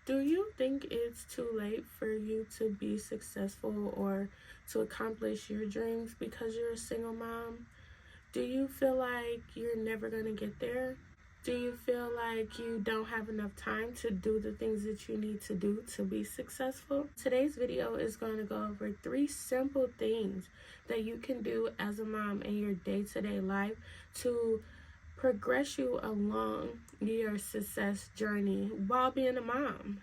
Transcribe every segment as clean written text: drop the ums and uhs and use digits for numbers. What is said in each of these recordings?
Do you think it's too late for you to be successful or to accomplish your dreams because you're a single mom? Do you feel like you're never going to get there? Do you feel like you don't have enough time to do the things that you need to do to be successful? Today's video is going to go over 3 simple things that you can do as a mom in your day-to-day life to progress you along your success journey while being a mom.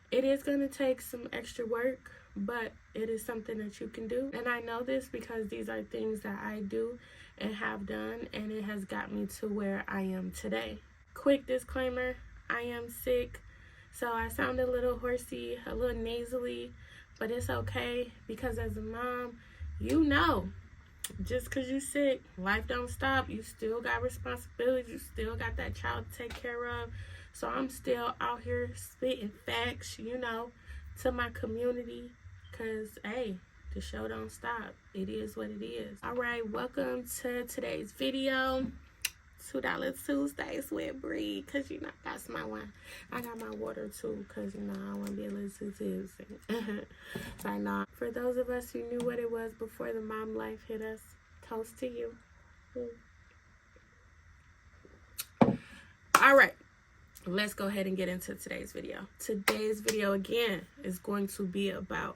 It is going to take some extra work, but it is something that you can do. And I know this because these are things that I do and have done, and it has got me to where I am today. Quick disclaimer, I am sick, so I sound a little horsey, a little nasally, but it's okay because as a mom, you know, just because you're sick, life don't stop. You still got responsibilities. You still got that child to take care of. So I'm still out here spitting facts, to my community because, hey, the show don't stop. It is what it is. All right, welcome to today's video. $2 Tuesdays with Bree, because, that's my one. I got my water, too, because, I don't want to be a little too tipsy. So I know. For those of us who knew what it was before the mom life hit us, toast to you. All right. Let's go ahead and get into today's video. Today's video, again, is going to be about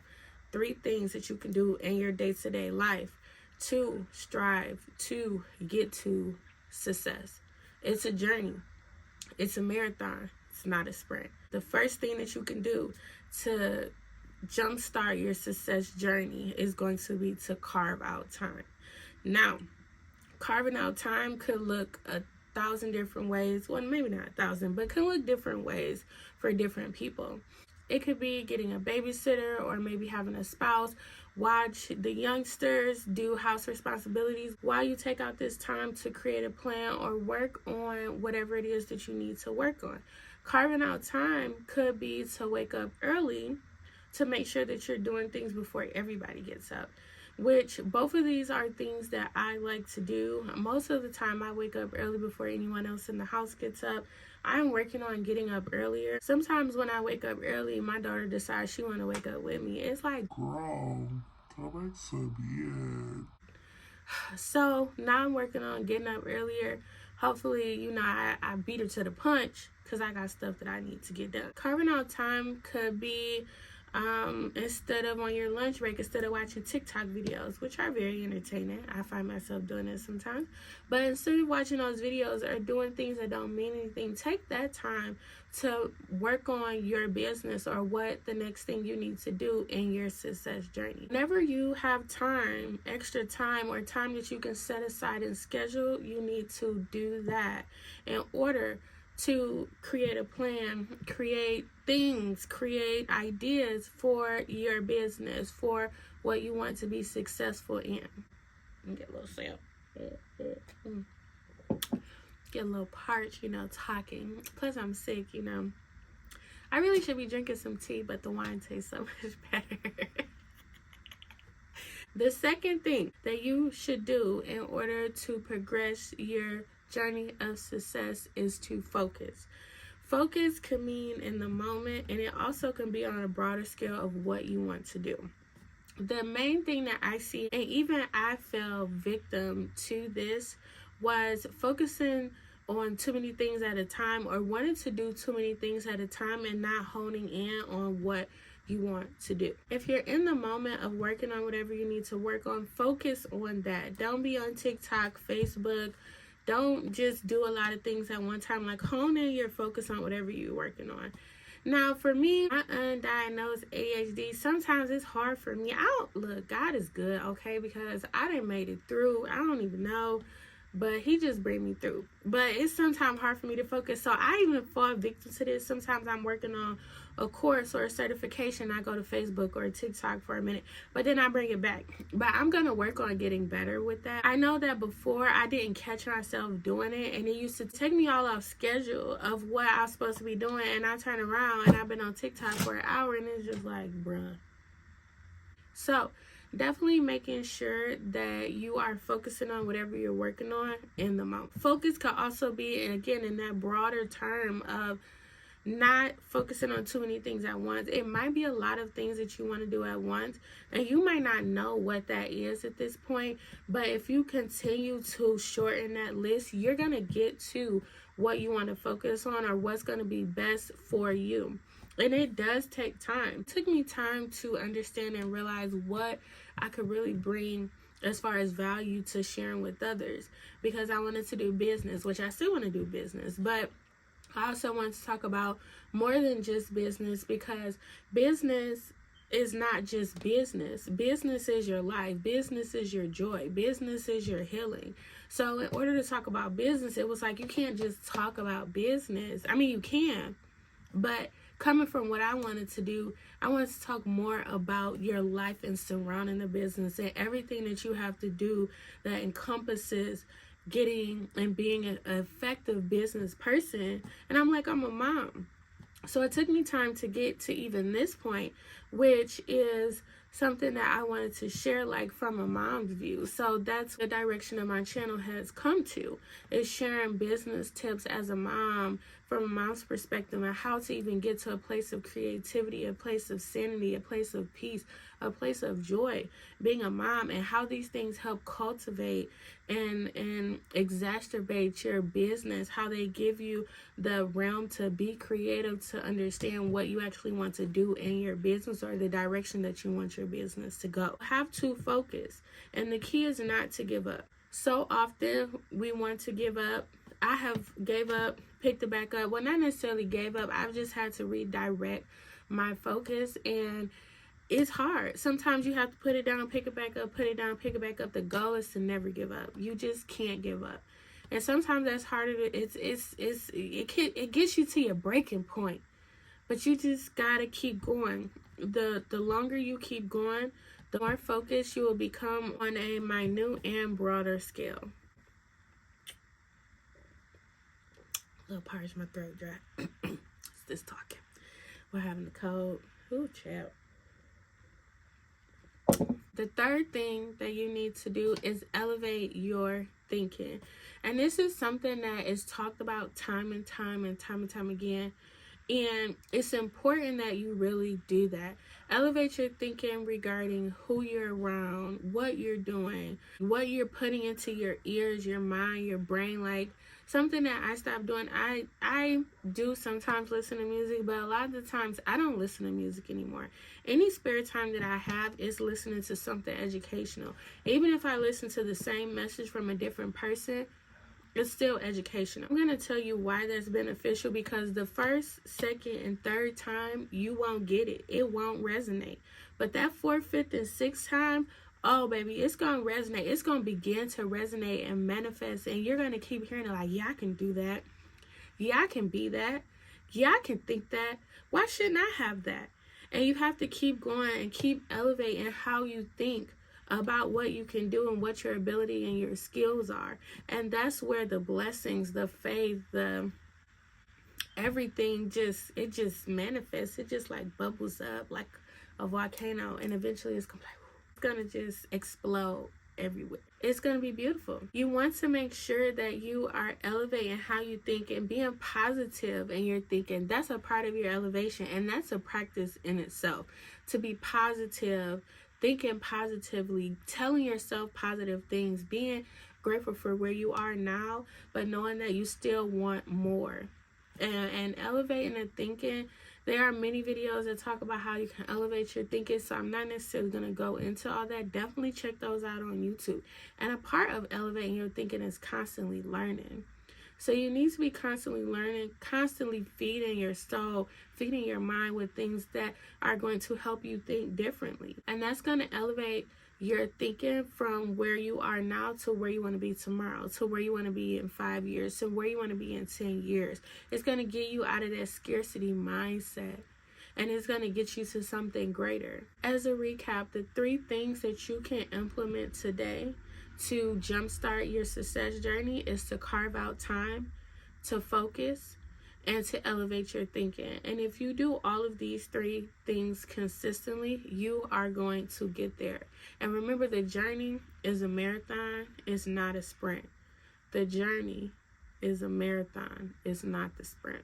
3 things that you can do in your day-to-day life to strive to get to success. It's a journey. It's a marathon. It's not a sprint. The first thing that you can do to jumpstart your success journey is going to be to carve out time. Now, carving out time could look 1,000 different ways. Well, maybe not 1,000, but can look different ways for different people. It could be getting a babysitter or maybe having a spouse watch the youngsters do house responsibilities while you take out this time to create a plan or work on whatever it is that you need to work on. Carving out time could be to wake up early to make sure that you're doing things before everybody gets up, which both of these are things that I like to do. Most of the time I wake up early before anyone else in the house gets up. I'm working on getting up earlier. Sometimes when I wake up early, my daughter decides she want to wake up with me. It's like, girl, come back to bed. So now I'm working on getting up earlier. Hopefully, I beat her to the punch because I got stuff that I need to get done. Carving out time could be instead of on your lunch break, instead of watching TikTok videos, which are very entertaining. I find myself doing it sometimes. But instead of watching those videos or doing things that don't mean anything, take that time to work on your business or what the next thing you need to do in your success journey. Whenever you have time, extra time, or time that you can set aside and schedule, you need to do that in order to create a plan, create things, create ideas for your business, for what you want to be successful in. Get a little sip. Get a little parched, talking. Plus I'm sick, I really should be drinking some tea, but the wine tastes so much better. The second thing that you should do in order to progress your journey of success is to focus. Focus can mean in the moment, and it also can be on a broader scale of what you want to do. The main thing that I see, and even I fell victim to this, was focusing on too many things at a time or wanting to do too many things at a time and not honing in on what you want to do. If you're in the moment of working on whatever you need to work on, focus on that. Don't be on TikTok, Facebook. Don't just do a lot of things at one time. Like, hone in your focus on whatever you're working on. Now, for me, I undiagnosed ADHD. Sometimes it's hard for me. Look, God is good, okay? Because I done made it through. I don't even know, but he just bring me through. But it's sometimes hard for me to focus. So I even fall victim to this. Sometimes I'm working on a course or a certification. I go to Facebook or TikTok for a minute, but then I bring it back. But I'm going to work on getting better with that. I know that before I didn't catch myself doing it, and it used to take me all off schedule of what I was supposed to be doing, and I turn around and I've been on TikTok for an hour, and it's just like, bruh. So definitely making sure that you are focusing on whatever you're working on in the moment. Focus could also be, and again, in that broader term of not focusing on too many things at once. It might be a lot of things that you want to do at once, and you might not know what that is at this point, but if you continue to shorten that list, you're going to get to what you want to focus on or what's going to be best for you. And it does take time. It took me time to understand and realize what I could really bring as far as value to sharing with others, because I wanted to do business, which I still want to do business, but I also want to talk about more than just business, because business is not just business. Business is your life. Business is your joy. Business is your healing. So in order to talk about business, it was like you can't just talk about business. I mean, you can, but coming from what I wanted to do, I wanted to talk more about your life and surrounding the business and everything that you have to do that encompasses getting and being an effective business person. And I'm like, I'm a mom. So it took me time to get to even this point, which is something that I wanted to share, like from a mom's view. So that's the direction that my channel has come to, is sharing business tips as a mom, from a mom's perspective, and how to even get to a place of creativity, a place of sanity, a place of peace, a place of joy, being a mom, and how these things help cultivate and exacerbate your business, how they give you the realm to be creative, to understand what you actually want to do in your business or the direction that you want your business to go. Have to focus, and the key is not to give up. So often we want to give up. I have gave up, picked it back up. Well, not necessarily gave up. I've just had to redirect my focus, and it's hard. Sometimes you have to put it down, pick it back up, put it down, pick it back up. The goal is to never give up. You just can't give up. And sometimes that's harder to, it gets you to your breaking point. But you just gotta keep going. The longer you keep going, the more focused you will become on a minute and broader scale. A little parched, my throat dry. It's this talking. We're having the cold. Ooh, child. The third thing that you need to do is elevate your thinking. And this is something that is talked about time and time again. And it's important that you really do that. Elevate your thinking regarding who you're around, what you're doing, what you're putting into your ears, your mind, your brain. Like, something that I stopped doing, I do sometimes listen to music, but a lot of the times I don't listen to music anymore. Any spare time that I have is listening to something educational. Even if I listen to the same message from a different person, it's still educational. I'm going to tell you why that's beneficial, because the first, second, and third time, you won't get it. It won't resonate. But that fourth, fifth, and sixth time, oh, baby, it's going to resonate. It's going to begin to resonate and manifest. And you're going to keep hearing it like, yeah, I can do that. Yeah, I can be that. Yeah, I can think that. Why shouldn't I have that? And you have to keep going and keep elevating how you think about what you can do and what your ability and your skills are. And that's where the blessings, the faith, the everything just manifests. It just like bubbles up like a volcano, and eventually it's gonna just explode everywhere. It's gonna be beautiful. You want to make sure that you are elevating how you think and being positive in your thinking. That's a part of your elevation, and that's a practice in itself. To be positive, thinking positively, telling yourself positive things, being grateful for where you are now, but knowing that you still want more. And elevating the thinking, there are many videos that talk about how you can elevate your thinking, so I'm not necessarily going to go into all that. Definitely check those out on YouTube. And a part of elevating your thinking is constantly learning. So you need to be constantly learning, constantly feeding your soul, feeding your mind with things that are going to help you think differently. And that's going to elevate your thinking from where you are now to where you want to be tomorrow, to where you want to be in 5 years, to where you want to be in 10 years. It's going to get you out of that scarcity mindset, and it's going to get you to something greater. As a recap, the 3 things that you can implement today to jumpstart your success journey is to carve out time, to focus, and to elevate your thinking. And if you do all of these 3 things consistently, you are going to get there. And remember, the journey is a marathon, it's not a sprint. The journey is a marathon, it's not the sprint.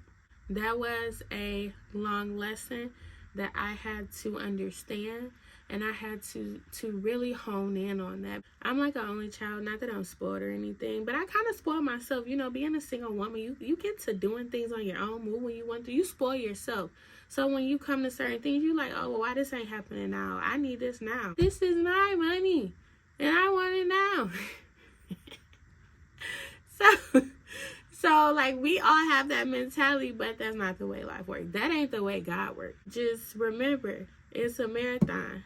That was a long lesson that I had to understand, and I had to really hone in on that. I'm like an only child, not that I'm spoiled or anything, but I kind of spoil myself. You know, being a single woman, you get to doing things on your own, move when you want to. You spoil yourself. So when you come to certain things, you like, oh, well, why this ain't happening now? I need this now. This is my money, and I want it now. So like, we all have that mentality, but that's not the way life works. That ain't the way God works. Just remember, it's a marathon,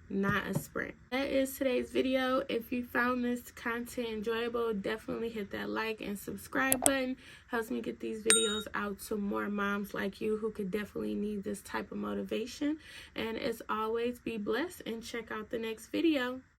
not a sprint. That is today's video. If you found this content enjoyable, definitely hit that like and subscribe button. Helps me get these videos out to more moms like you who could definitely need this type of motivation. And as always, be blessed and check out the next video.